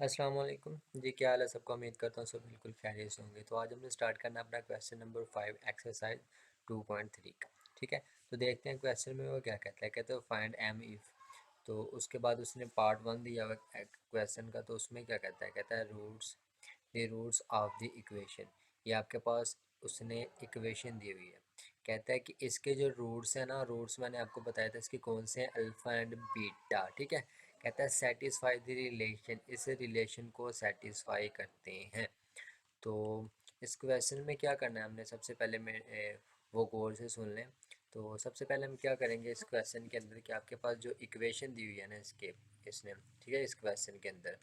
अस्सलाम वालेकुम जी। क्या हाल है सबका? उम्मीद करता हूँ सब बिल्कुल खैरियत से होंगे। तो आज हमने स्टार्ट करना अपना क्वेश्चन नंबर 5 एक्सरसाइज 2.3 का। ठीक है, तो देखते हैं क्वेश्चन में वो क्या कहता है। कहते हैं फाइंड एम इफ़। तो उसके बाद उसने पार्ट 1 दिया हुआ क्वेश्चन का, तो उसमें क्या कहता है। कहता है रूट्स ऑफ द इक्वेशन। ये आपके पास उसने इक्वेशन दी हुई है। कहता है कि इसके जो रूट्स हैं ना, रूट्स मैंने आपको बताया था इसके कौन से हैं, अल्फ़ा एंड बीटा। ठीक है, कहता है सेटिस्फाई द रिलेशन, इस रिलेशन को सेटिस्फाई करते हैं। तो इस क्वेश्चन में क्या करना है हमने, सबसे पहले मैं वो गौर से सुन लें। तो सबसे पहले हम क्या करेंगे इस क्वेश्चन के अंदर कि आपके पास जो इक्वेशन दी हुई है ना इसने, ठीक है, इस क्वेश्चन के अंदर,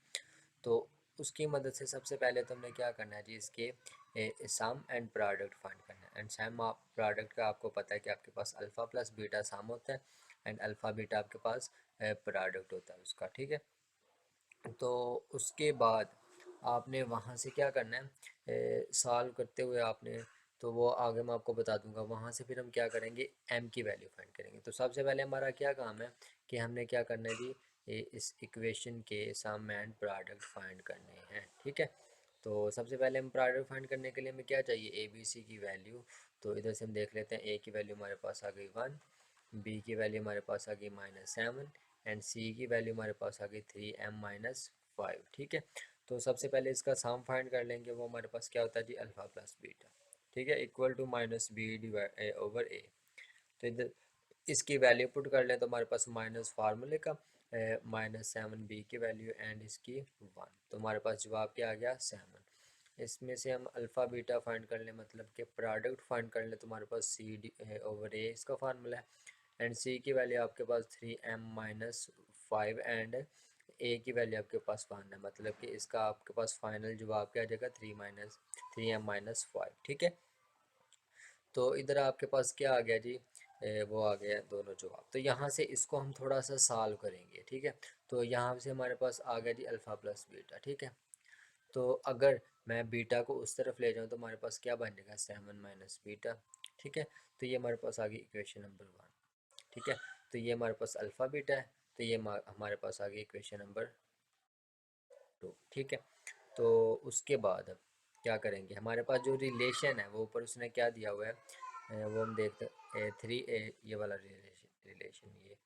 तो उसकी मदद से सबसे पहले तो हमने क्या करना है जी, इसके सम एंड प्रोडक्ट फाइंड करना है। एंड सम प्रोडक्ट का आपको पता है कि आपके पास अल्फ़ा प्लस बीटा सम होता है, एंड अल्फ़ा बीटा आपके पास प्रोडक्ट होता है उसका। ठीक है, तो उसके बाद आपने वहाँ से क्या करना है, सॉल्व करते हुए आपने, तो वो आगे मैं आपको बता दूंगा। वहाँ से फिर हम क्या करेंगे, एम की वैल्यू फाइंड करेंगे। तो सबसे पहले हमारा क्या काम है कि हमने क्या करना है जी, इस इक्वेशन के सम एंड प्रोडक्ट फाइंड करने हैं। ठीक है, तो सबसे पहले हम प्रोडक्ट फाइंड करने के लिए हमें क्या चाहिए, ए बी सी की वैल्यू। तो इधर से हम देख लेते हैं, ए की वैल्यू हमारे पास आ गई 1, बी की वैल्यू हमारे पास आ गई -7, एंड सी की वैल्यू हमारे पास आ गई 3m-5। ठीक है, तो सबसे पहले इसका सम फाइंड कर लेंगे। वो हमारे पास क्या होता है जी, अल्फ़ा प्लस बीटा। ठीक है, इक्वल टू -b/a। तो इधर इसकी वैल्यू पुट कर लें तो हमारे पास माइनस फार्मूले का -7b की वैल्यू एंड इसकी 1, तो हमारे पास जवाब क्या आ गया, 7। इसमें से हम अल्फ़ा बीटा फाइंड कर लें, मतलब कि प्रोडक्ट फाइंड कर लें, तो हमारे पास c/a इसका फार्मूला है। एंड सी की वैल्यू आपके पास 3m-5 एंड ए की वैल्यू आपके पास 1 है, मतलब कि इसका आपके पास फाइनल जवाब क्या आ जाएगा, 3m-5। ठीक है, तो इधर आपके पास क्या आ गया जी, वो आ गया दोनों जवाब। तो यहाँ से इसको हम थोड़ा सा सॉल्व करेंगे। ठीक है, तो यहाँ से हमारे पास आ गया जी अल्फ़ा प्लस बीटा। ठीक है, तो अगर मैं बीटा को उस तरफ ले जाऊँ तो हमारे पास क्या बन जाएगा, 7 - बीटा। ठीक है, तो ये हमारे पास आ गई इक्वेशन नंबर 1। ठीक है, तो ये हमारे पास अल्फ़ा बीटा है, तो ये हमारे पास आ गई इक्वेशन नंबर 2। ठीक है, तो उसके बाद अब क्या करेंगे, हमारे पास जो रिलेशन है वो ऊपर उसने क्या दिया हुआ है, वो हम देखते हैं, ये वाला रिलेशन ये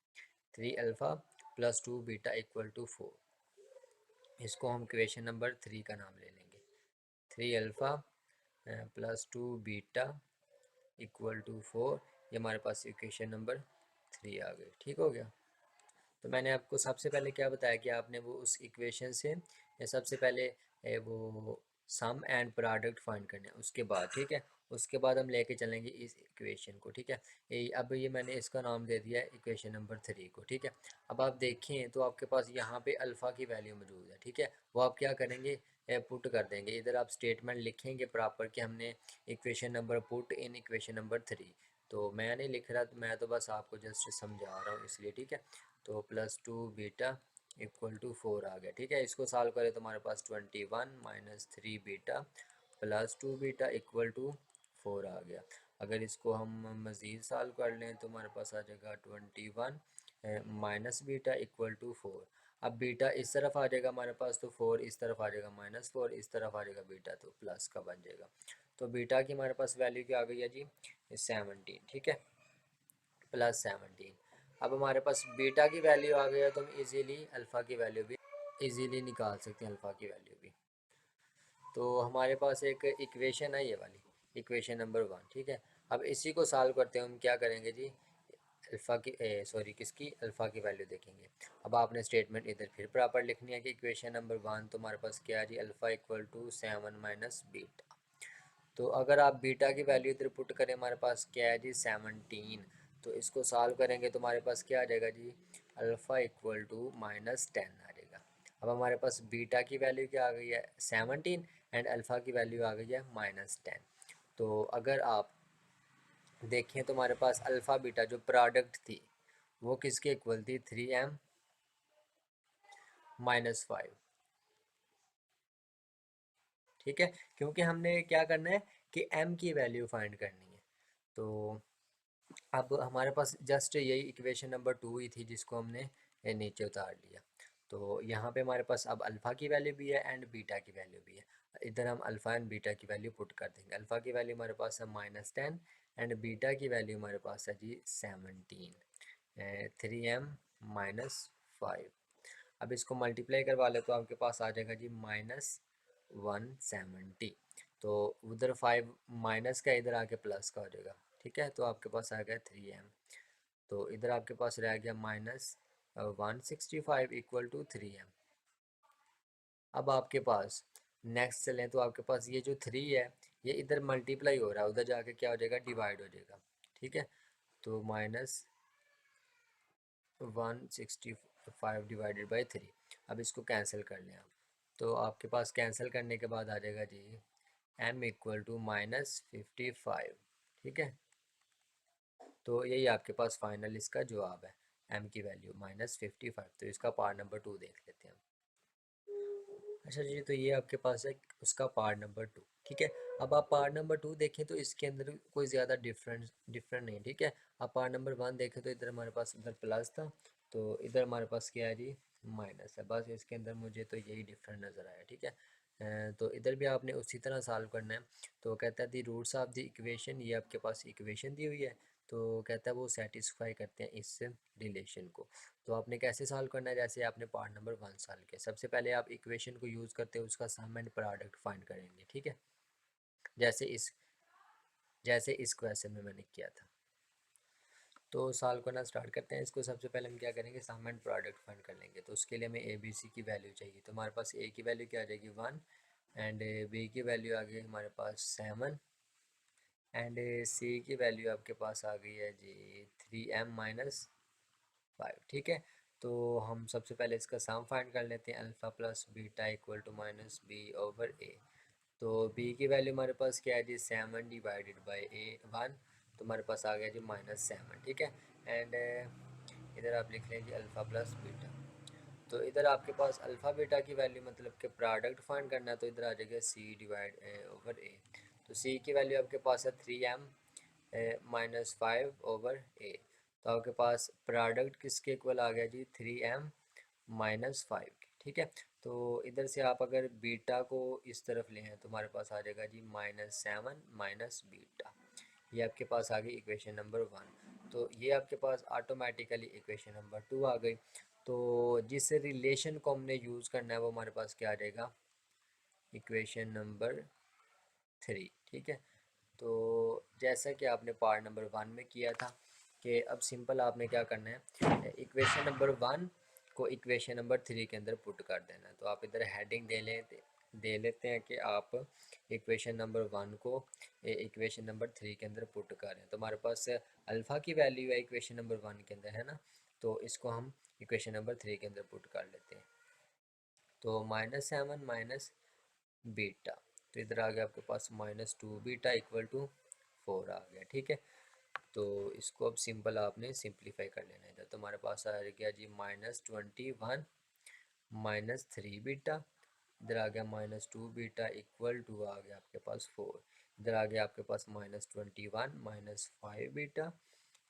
3 अल्फ़ा प्लस 2 बीटा = 4। इसको हम इक्वेशन नंबर 3 का नाम ले लेंगे। 3 अल्फ़ा प्लस 2 बीटा = 4, ये हमारे पास इक्वेशन नंबर 3 आ गई। ठीक हो गया। तो मैंने आपको सबसे पहले क्या बताया कि आपने वो उस इक्वेशन से सबसे पहले वो सम एंड प्रोडक्ट फाइंड करना है, उसके बाद। ठीक है, उसके बाद हम लेके चलेंगे इस इक्वेशन को। ठीक है, अब ये मैंने इसका नाम दे दिया है इक्वेशन नंबर 3 को। ठीक है, अब आप देखें तो आपके पास यहाँ पे अल्फ़ा की वैल्यू मौजूद है। ठीक है, वो आप क्या करेंगे, पुट कर देंगे। इधर आप स्टेटमेंट लिखेंगे प्रॉपर कि हमने equation number put in equation number 3। तो मैं नहीं लिख रहा, तो मैं तो बस आपको जस्ट समझा रहा हूँ इसलिए। ठीक है, तो +2 बीटा = 4 आ गया। ठीक है, इसको सॉल्व करें तो हमारे पास 21 - 3 बीटा + 2 बीटा = 4 आ गया। अगर इसको हम मज़ीद सॉल्व कर लें तो हमारे पास आ जाएगा 21 -बीटा = 4। अब बीटा इस तरफ आ जाएगा हमारे पास, तो 4 इस तरफ आ जाएगा, -4 इस तरफ आ जाएगा, बीटा तो प्लस का बन जाएगा। तो बीटा की हमारे पास वैल्यू क्या आ गई है जी, 17। ठीक है, +17। अब हमारे पास बीटा की वैल्यू आ गई है, तो हम इजीली अल्फ़ा की वैल्यू भी इजीली निकाल सकते हैं, अल्फ़ा की वैल्यू भी। तो हमारे पास एक इक्वेशन है ये वाली, इक्वेशन नंबर 1। ठीक है, अब इसी को सॉल्व करते हैं। हम क्या करेंगे जी, अल्फ़ा की सॉरी किसकी, अल्फ़ा की वैल्यू देखेंगे। अब आपने स्टेटमेंट इधर फिर प्रॉपर लिखनी है कि इक्वेशन नंबर 1, तो हमारे पास क्या है जी, अल्फ़ा = 7 - बीटा। तो अगर आप बीटा की वैल्यू इधर पुट करें, हमारे पास क्या है जी, 17। तो इसको सॉल्व करेंगे तो हमारे पास क्या आ जाएगा जी, अल्फ़ा = -10 आ जाएगा। अब हमारे पास बीटा की वैल्यू क्या आ गई है, 17, एंड अल्फ़ा की वैल्यू आ गई है -10। तो अगर आप देखें तो हमारे पास अल्फ़ा बीटा जो प्रोडक्ट थी वो किसके इक्वल थी, 3m-5। ठीक है, क्योंकि हमने क्या करना है कि m की वैल्यू फाइंड करनी है। तो अब हमारे पास जस्ट यही इक्वेशन नंबर 2 ही थी जिसको हमने नीचे उतार लिया। तो यहाँ पे हमारे पास अब अल्फ़ा की वैल्यू भी है एंड बीटा की वैल्यू भी है। इधर हम अल्फ़ा एंड बीटा की वैल्यू पुट कर देंगे। अल्फ़ा की वैल्यू हमारे पास है -10 एंड बीटा की वैल्यू हमारे पास है जी 17, 3m -5। अब इसको मल्टीप्लाई करवा ले तो आपके पास आ जाएगा जी -170। तो उधर 5 माइनस का इधर आके प्लस का हो जाएगा, ठीक है। तो आपके पास आ गया 3m। तो इधर आपके पास रह गया -165 इक्वल टू 3m। अब आपके पास नेक्स्ट चलें तो आपके पास ये जो 3 है ये इधर मल्टीप्लाई हो रहा है, उधर जाके क्या हो जाएगा, डिवाइड हो जाएगा, ठीक है। तो -165 डिवाइडेड बाई 3। अब इसको कैंसिल कर लें आप, तो आपके पास कैंसिल करने के बाद आ जाएगा जी m इक्वल टू -55, ठीक है। तो यही आपके पास फाइनल इसका जवाब है, m की वैल्यू -55। तो इसका पार्ट नंबर 2 देख लेते हैं। अच्छा जी, तो ये आपके पास है उसका पार्ट नंबर 2, ठीक है। अब आप पार्ट नंबर 2 देखें तो इसके अंदर कोई ज़्यादा डिफरेंट नहीं, ठीक है। आप पार्ट नंबर 1 देखें तो इधर हमारे पास इधर प्लस था, तो इधर हमारे पास क्या है जी, माइनस है। बस इसके अंदर मुझे तो यही डिफरेंट नज़र आया, ठीक है। तो इधर भी आपने उसी तरह सॉल्व करना है। तो कहता है the roots of the equation, ये आपके पास इक्वेशन दी हुई है, तो कहता है वो सेटिस्फाई करते हैं इस रिलेशन को। तो आपने कैसे सॉल्व करना है, जैसे आपने पार्ट नंबर 1 सॉल्व किया, सबसे पहले आप इक्वेशन को यूज़ करते हैं उसका सम एंड प्रोडक्ट फाइंड करेंगे, ठीक है। जैसे इस क्वेश्चन में मैंने किया था। तो सॉल्व करना स्टार्ट करते हैं इसको। सबसे पहले हम क्या करेंगे, सम एंड प्रोडक्ट फाइंड कर लेंगे। तो उसके लिए हमें ए बी सी की वैल्यू चाहिए। तो हमारे पास ए की वैल्यू क्या आ जाएगी 1 एंड बी की वैल्यू आ गई हमारे पास 7 एंड सी की वैल्यू आपके पास आ गई है जी 3m-5, ठीक है। तो हम सबसे पहले इसका सम फाइंड कर लेते हैं, alpha plus beta equal to -b/a। तो b की वैल्यू हमारे पास क्या है जी 7 डिवाइडेड बाई a1, तो हमारे पास आ गया जी -7, ठीक है। एंड इधर आप लिख लेंगे अल्फ़ा प्लस बीटा। तो इधर आपके पास अल्फ़ा बीटा की वैल्यू मतलब कि प्रोडक्ट फाइंड करना है, तो इधर आ जाएगा c/a। तो c की वैल्यू आपके पास है 3m-5/a। तो आपके पास प्रोडक्ट किसके इक्वल आ गया जी 3m-5 के, ठीक है। तो इधर से आप अगर बीटा को इस तरफ ले हैं तो हमारे पास आ जाएगा जी -7 माइनस बीटा। ये आपके पास आ गई इक्वेशन नंबर 1। तो ये आपके पास ऑटोमेटिकली इक्वेशन नंबर 2 आ गई। तो जिस रिलेशन को हमने यूज़ करना है वो हमारे पास क्या आ जाएगा, इक्वेशन नंबर 3, ठीक है। तो जैसा कि आपने पार्ट नंबर 1 में किया था कि अब सिंपल आपने क्या करना है, इक्वेशन नंबर 1 को इक्वेशन नंबर 3 के अंदर पुट कर देना है। तो आप इधर हेडिंग दे लेते हैं कि आप इक्वेशन नंबर 1 को इक्वेशन नंबर 3 के अंदर पुट करें। तो हमारे पास अल्फ़ा की वैल्यू है इक्वेशन नंबर 1 के अंदर, है ना। तो इसको हम इक्वेशन नंबर 3 के अंदर पुट कर लेते हैं। तो -7 माइनस बीटा, तो इधर आ गया आपके पास -2 बीटा इक्वल टू 4 आ गया, ठीक है। तो इसको अब सिंपल आपने सिंप्लीफाई कर लेना है। इधर तो हमारे पास आ गया जी -21 -3 बीटा, इधर आ गया -2 बीटा इक्वल टू आ गया आपके पास 4। इधर आ गया आपके पास -21 -5 बीटा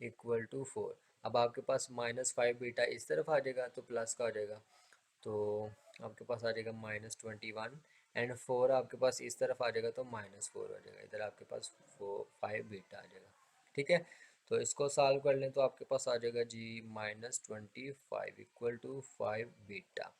इक्वल टू 4। अब आपके पास -5 बीटा इस तरफ आ जाएगा तो प्लस का हो जाएगा, तो आपके पास आ जाएगा -21 एंड 4 आपके पास इस तरफ आ जाएगा तो -4 हो जाएगा। इधर आपके पास 5 बीटा आ जाएगा, ठीक है। तो इसको सॉल्व कर लें तो आपके पास आ जाएगा जी -25 इक्वल टू 5 बीटा।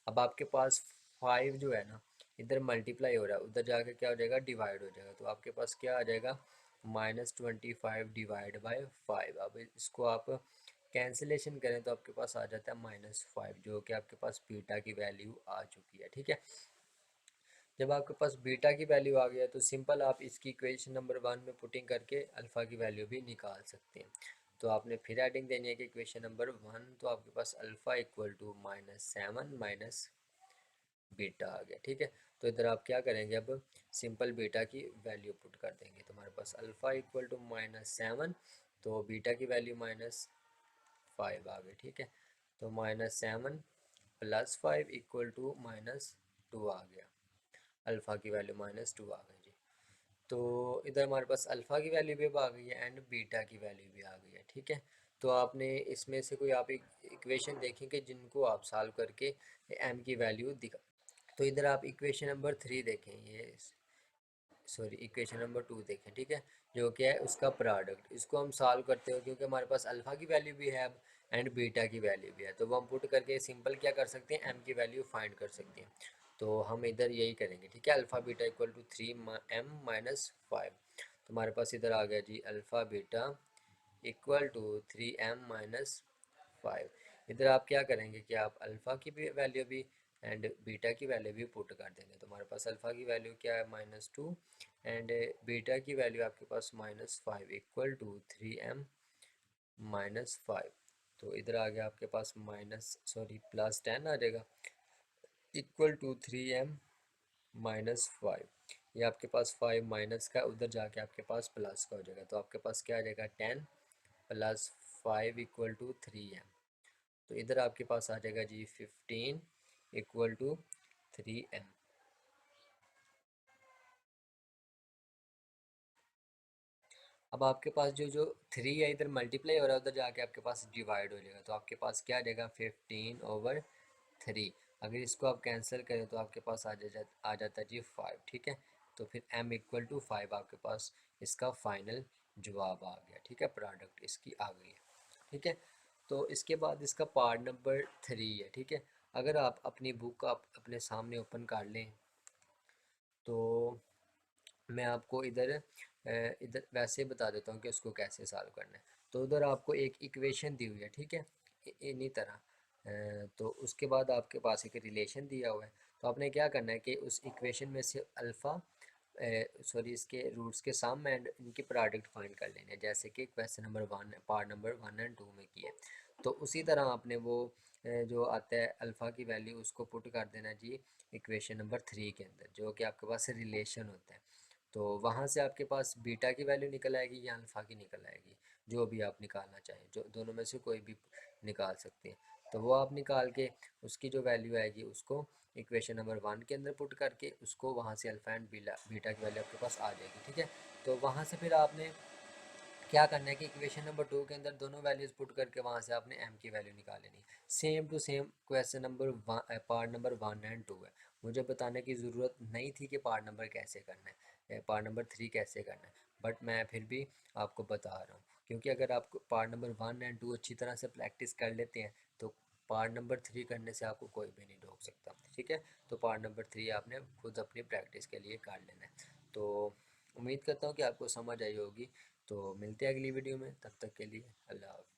अब आपके पास 5 जो है ना इधर मल्टीप्लाई हो रहा है, उधर जाके क्या हो जाएगा, डिवाइड हो जाएगा। तो आपके पास क्या आ जाएगा -25 डिवाइड बाय 5। अब इसको आप कैंसिलेशन करें तो आपके पास आ जाता है -5, जो कि आपके पास बीटा की वैल्यू आ चुकी है, ठीक है। जब आपके पास बीटा की वैल्यू आ गया तो सिंपल आप इसकी इक्वेशन नंबर 1 में पुटिंग करके अल्फ़ा की वैल्यू भी निकाल सकते हैं। तो आपने फिर एडिंग देनी है कि इक्वेशन नंबर 1, तो आपके पास alpha equal to -7 minus beta आ गया, ठीक है। तो इधर आप क्या करेंगे, अब सिंपल बीटा की वैल्यू पुट कर देंगे। तो हमारे पास अल्फ़ा इक्वल टू -7, तो बीटा की वैल्यू -5 आ गई, ठीक है। तो -7 प्लस 5 इक्वल टू -2 आ गया। अल्फ़ा की वैल्यू -2 आ गई जी। तो इधर हमारे पास अल्फ़ा की वैल्यू भी अब आ गई है एंड बीटा की वैल्यू भी आ गई है, ठीक है। तो आपने इसमें से कोई आप इक्वेशन देखेंगे जिनको आप सॉल्व करके एम की वैल्यू दिखा। तो इधर आप इक्वेशन नंबर 3 देखें, ये सॉरी इक्वेशन नंबर 2 देखें, ठीक है, जो क्या है उसका प्रोडक्ट, इसको हम सॉल्व करते हो क्योंकि हमारे पास अल्फ़ा की वैल्यू भी है अब एंड बीटा की वैल्यू भी है, तो वो हम पुट करके सिंपल क्या कर सकते हैं, एम की वैल्यू फाइंड कर सकते हैं। तो हम इधर यही करेंगे, ठीक है, alpha beta equal to 3m-5। तो हमारे पास इधर आ गया जी alpha beta equal to 3m-5। इधर आप क्या करेंगे कि आप अल्फ़ा की भी वैल्यू भी एंड बीटा की वैल्यू भी पुट कर देंगे। तो हमारे पास अल्फ़ा की वैल्यू क्या है -2 एंड बीटा की वैल्यू आपके पास -5 इक्वल टू 3m-5। तो इधर आ गया आपके पास +10 आ जाएगा इक्वल टू 3m-5। ये आपके पास 5 माइनस का उधर जाके आपके पास प्लस का हो जाएगा, तो आपके पास क्या आ जाएगा 10 + 5 इक्वल टू 3m। तो इधर आपके पास आ जाएगा जी 15 इक्वल टू 3m। अब आपके पास जो जो 3 है इधर मल्टीप्लाई हो रहा है, उधर जाके आपके पास डिवाइड हो जाएगा, तो आपके पास क्या आ जाएगा 15/3। अगर इसको आप कैंसिल करें तो आपके पास आ जाता है जी 5, ठीक है। तो फिर m इक्वल टू 5 आपके पास इसका फाइनल जवाब आ गया, ठीक है, प्रोडक्ट इसकी आ गई है, ठीक है। तो इसके बाद इसका पार्ट नंबर 3 है, ठीक है। अगर आप अपनी बुक आप अपने सामने ओपन कर लें तो मैं आपको इधर वैसे ही बता देता हूँ कि उसको कैसे सॉल्व करना है। तो उधर आपको एक इक्वेशन दी हुई है, ठीक है, इन्हीं तरह। तो उसके बाद आपके पास एक रिलेशन दिया हुआ है, तो आपने क्या करना है कि उस इक्वेशन में से अल्फ़ा सॉरी इसके रूट्स के सम एंड इनकी प्रोडक्ट फाइंड कर लेने हैं, जैसे कि question number 1 part number 1 and 2 में किए। तो उसी तरह आपने वो जो आता है अल्फ़ा की वैल्यू उसको पुट कर देना जी इक्वेशन नंबर 3 के अंदर, जो कि आपके पास रिलेशन होता है। तो वहाँ से आपके पास बीटा की वैल्यू निकल आएगी या अल्फ़ा की निकल आएगी, जो भी आप निकालना चाहें, जो दोनों में से कोई भी निकाल सकते हैं। तो वो आप निकाल के उसकी जो वैल्यू आएगी उसको इक्वेशन नंबर 1 के अंदर पुट करके उसको वहाँ से अल्फ़ा एंड बीटा की वैल्यू आपके पास आ जाएगी, ठीक है। तो वहाँ से फिर आपने क्या करना है कि इक्वेशन नंबर 2 के अंदर दोनों वैल्यूज पुट करके वहाँ से आपने m की वैल्यू निकाल लेनी। Same to same question number part number 1 and 2 है। मुझे बताने की ज़रूरत नहीं थी कि पार्ट नंबर कैसे करना है, पार्ट नंबर 3 कैसे करना है, बट मैं फिर भी आपको बता रहा हूँ, क्योंकि अगर आप पार्ट नंबर 1 एंड 2 अच्छी तरह से प्रैक्टिस कर लेते हैं तो पार्ट नंबर 3 करने से आपको कोई भी नहीं रोक सकता, ठीक है। तो पार्ट नंबर 3 आपने खुद अपनी प्रैक्टिस के लिए कर लेना है। तो उम्मीद करता हूँ कि आपको समझ आई होगी। तो मिलते हैं अगली वीडियो में, तब तक के लिए अल्लाह हाफ़िज़।